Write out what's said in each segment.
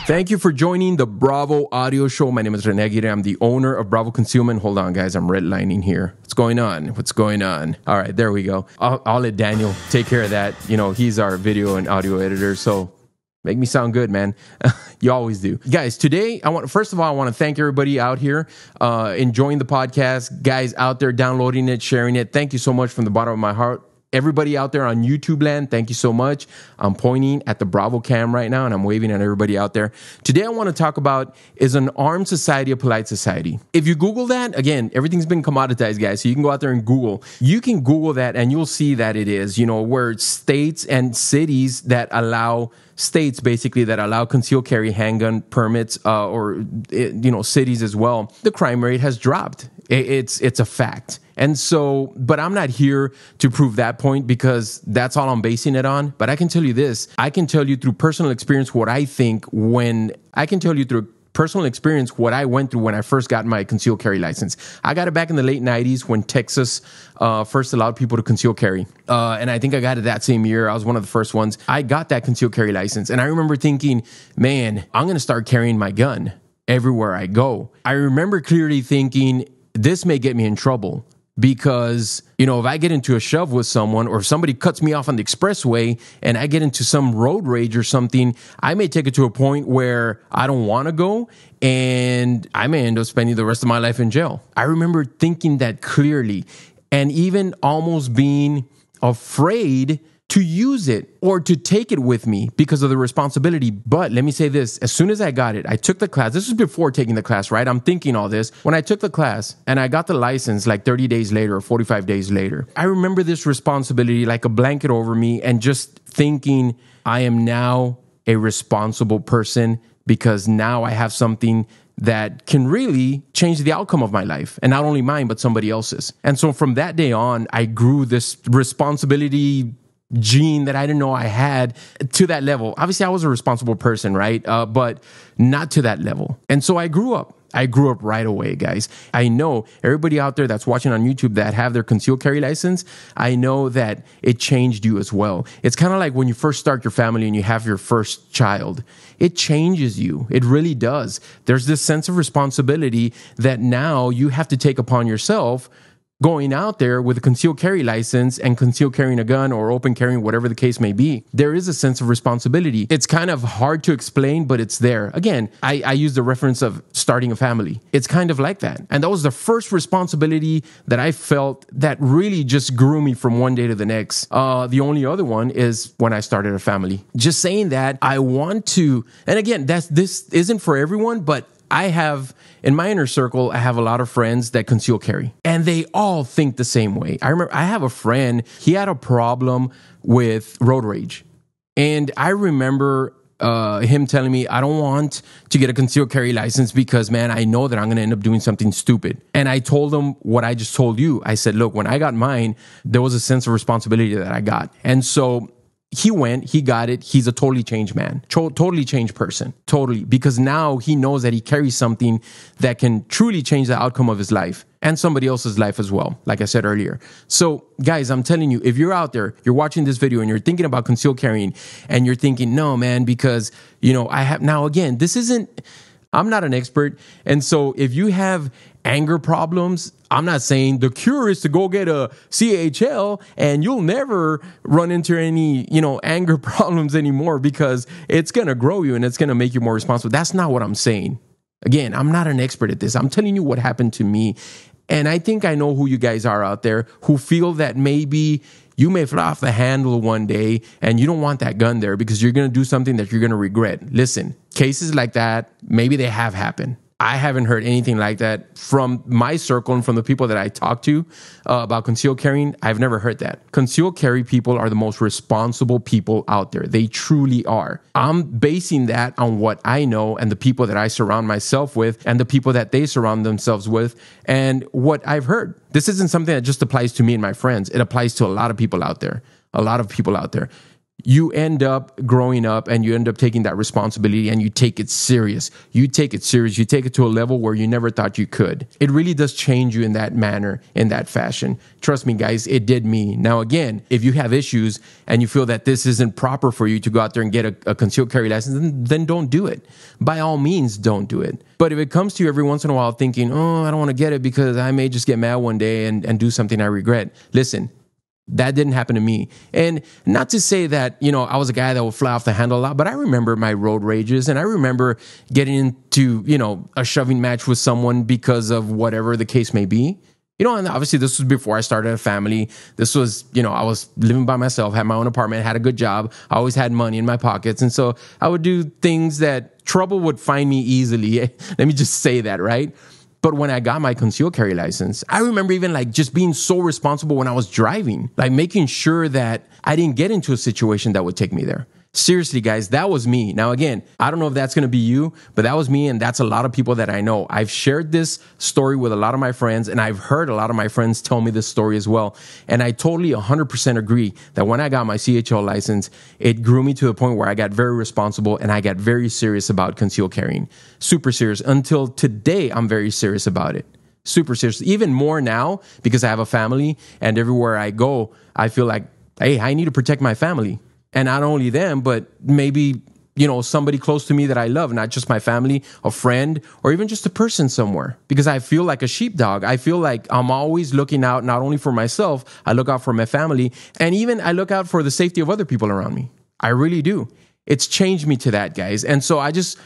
Thank you for joining the Bravo Audio Show. My name is Rene Aguirre. I'm the owner of Bravo Concealment. Hold on, guys. I'm redlining here. What's going on? What's going on? All right, there we go. I'll let Daniel take care of that. You know, he's our video and audio editor, so make me sound good, man. You always do. Guys, today, first of all, I want to thank everybody out here enjoying the podcast. Guys out there downloading it, sharing it. Thank you so much from the bottom of my heart. Everybody out there on YouTube land, thank you so much. I'm pointing at the Bravo cam right now, and I'm waving at everybody out there. Today, I want to talk about, is an armed society a polite society? If you Google that, again, everything's been commoditized, guys, so you can go out there and Google. You can Google that, and you'll see that it is, where states and cities that allow basically that allow concealed carry handgun permits or cities as well, the crime rate has dropped. It's a fact. And so, but I'm not here to prove that point because that's all I'm basing it on. But I can tell you this. I can tell you through personal experience what I think what I went through when I first got my concealed carry license. I got it back in the late 90s when Texas first allowed people to conceal carry. And I think I got it that same year. I was one of the first ones. I got that concealed carry license. And I remember thinking, man, I'm going to start carrying my gun everywhere I go. I remember clearly thinking, this may get me in trouble. Because, if I get into a shove with someone or if somebody cuts me off on the expressway and I get into some road rage or something, I may take it to a point where I don't want to go and I may end up spending the rest of my life in jail. I remember thinking that clearly and even almost being afraid to use it or to take it with me because of the responsibility. But let me say this, as soon as I got it, I took the class. This was before taking the class, right? I'm thinking all this. When I took the class and I got the license like 30 days later or 45 days later, I remember this responsibility like a blanket over me and just thinking I am now a responsible person because now I have something that can really change the outcome of my life. And not only mine, but somebody else's. And so from that day on, I grew this responsibility gene that I didn't know I had to that level. Obviously, I was a responsible person, right? But not to that level. And so I grew up. I grew up right away, guys. I know everybody out there that's watching on YouTube that have their concealed carry license, I know that it changed you as well. It's kind of like when you first start your family and you have your first child. It changes you. It really does. There's this sense of responsibility that now you have to take upon yourself going out there with a concealed carry license and concealed carrying a gun or open carrying, whatever the case may be. There is a sense of responsibility. It's kind of hard to explain, but it's there. Again, I use the reference of starting a family. It's kind of like that. And that was the first responsibility that I felt that really just grew me from one day to the next. The only other one is when I started a family. Just saying that I want to, and again, this isn't for everyone, but I have, in my inner circle, I have a lot of friends that conceal carry and they all think the same way. I remember I have a friend, he had a problem with road rage. And I remember him telling me, I don't want to get a concealed carry license because, man, I know that I'm going to end up doing something stupid. And I told him what I just told you. I said, look, when I got mine, there was a sense of responsibility that I got. And so he went, he got it. He's a totally changed man, totally changed person, totally. Because now he knows that he carries something that can truly change the outcome of his life and somebody else's life as well, like I said earlier. So guys, I'm telling you, if you're out there, you're watching this video and you're thinking about concealed carrying and you're thinking, no, man, because, I have, now again, I'm not an expert. And so if you have anger problems, I'm not saying the cure is to go get a CHL and you'll never run into any, anger problems anymore because it's going to grow you and it's going to make you more responsible. That's not what I'm saying. Again, I'm not an expert at this. I'm telling you what happened to me. And I think I know who you guys are out there who feel that maybe you may fly off the handle one day and you don't want that gun there because you're going to do something that you're going to regret. Listen, cases like that, maybe they have happened. I haven't heard anything like that from my circle and from the people that I talk to about concealed carrying. I've never heard that. Concealed carry people are the most responsible people out there. They truly are. I'm basing that on what I know and the people that I surround myself with and the people that they surround themselves with and what I've heard. This isn't something that just applies to me and my friends. It applies to a lot of people out there. A lot of people out there. you end up growing up and you end up taking that responsibility and you take it serious. You take it serious. You take it to a level where you never thought you could. It really does change you in that manner, in that fashion. Trust me, guys, it did me. Now, again, if you have issues and you feel that this isn't proper for you to go out there and get a concealed carry license, then don't do it. By all means, don't do it. But if it comes to you every once in a while thinking, oh, I don't want to get it because I may just get mad one day and do something I regret. Listen, that didn't happen to me. And not to say that, I was a guy that would fly off the handle a lot, but I remember my road rages and I remember getting into, a shoving match with someone because of whatever the case may be. And obviously this was before I started a family. This was, I was living by myself, had my own apartment, had a good job. I always had money in my pockets. And so I would do things that trouble would find me easily. Let me just say that, right? But when I got my concealed carry license, I remember even just being so responsible when I was driving, making sure that I didn't get into a situation that would take me there. Seriously, guys, that was me. Now, again, I don't know if that's going to be you, but that was me. And that's a lot of people that I know. I've shared this story with a lot of my friends and I've heard a lot of my friends tell me this story as well. And I totally 100% agree that when I got my CHL license, it grew me to the point where I got very responsible and I got very serious about concealed carrying. Super serious. Until today, I'm very serious about it. Super serious. Even more now because I have a family and everywhere I go, I feel like, hey, I need to protect my family. And not only them, but maybe, somebody close to me that I love, not just my family, a friend, or even just a person somewhere. Because I feel like a sheepdog. I feel like I'm always looking out not only for myself, I look out for my family, and even I look out for the safety of other people around me. I really do. It's changed me to that, guys. And so I just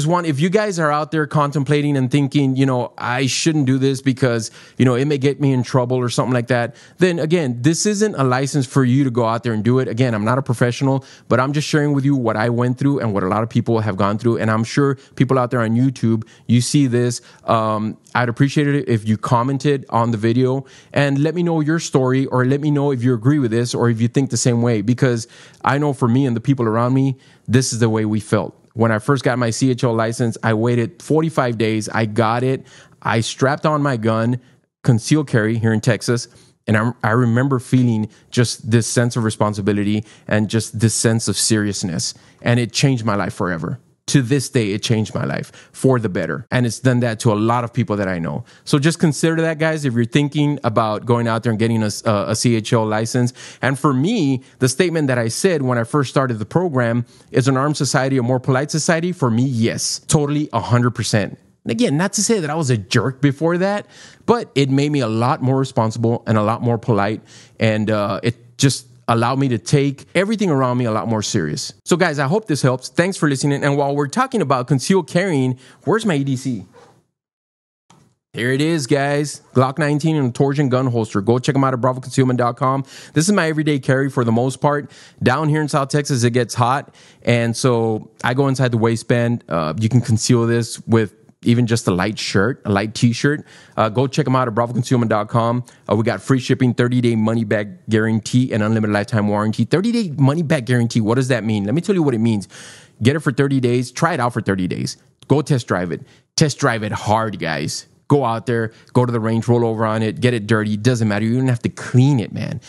want, if you guys are out there contemplating and thinking, I shouldn't do this because, it may get me in trouble or something like that, then again, this isn't a license for you to go out there and do it. Again, I'm not a professional, but I'm just sharing with you what I went through and what a lot of people have gone through. And I'm sure people out there on YouTube, you see this. I'd appreciate it if you commented on the video and let me know your story or let me know if you agree with this or if you think the same way, because I know for me and the people around me, this is the way we felt. When I first got my CHL license, I waited 45 days. I got it. I strapped on my gun, concealed carry here in Texas. And I remember feeling just this sense of responsibility and just this sense of seriousness. And it changed my life forever. To this day, it changed my life for the better. And it's done that to a lot of people that I know. So just consider that, guys, if you're thinking about going out there and getting a CHL license. And for me, the statement that I said when I first started the program, is an armed society a more polite society? For me, yes, totally 100%. Again, not to say that I was a jerk before that, but it made me a lot more responsible and a lot more polite. And it just allowed me to take everything around me a lot more serious. So guys, I hope this helps. Thanks for listening. And while we're talking about concealed carrying, where's my EDC? Here it is, guys. Glock 19 and a torsion gun holster. Go check them out at bravoconcealment.com. This is my everyday carry for the most part. Down here in South Texas, it gets hot. And so I go inside the waistband. You can conceal this with even just a light shirt, a light t-shirt. Go check them out at bravoconcealment.com. We got free shipping, 30-day money-back guarantee, and unlimited lifetime warranty. 30-day money-back guarantee, what does that mean? Let me tell you what it means. Get it for 30 days. Try it out for 30 days. Go test drive it. Test drive it hard, guys. Go out there, go to the range, roll over on it, get it dirty. It doesn't matter. You don't have to clean it, man.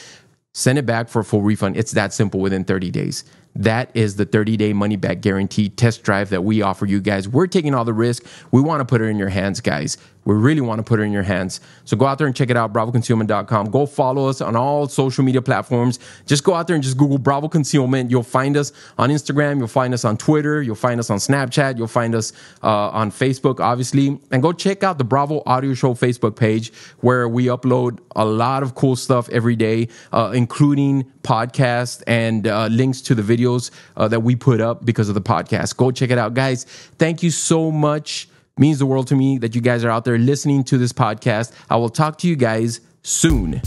Send it back for a full refund. It's that simple within 30 days. That is the 30-day money-back guarantee test drive that we offer you guys. We're taking all the risk. We want to put it in your hands, guys. We really want to put it in your hands. So go out there and check it out, bravoconcealment.com. Go follow us on all social media platforms. Just go out there and just Google Bravo Concealment. You'll find us on Instagram. You'll find us on Twitter. You'll find us on Snapchat. You'll find us on Facebook, obviously. And go check out the Bravo Audio Show Facebook page, where we upload a lot of cool stuff every day, including podcasts and links to the videos that we put up because of the podcast. Go check it out, guys. Thank you so much. Means the world to me that you guys are out there listening to this podcast. I will talk to you guys soon.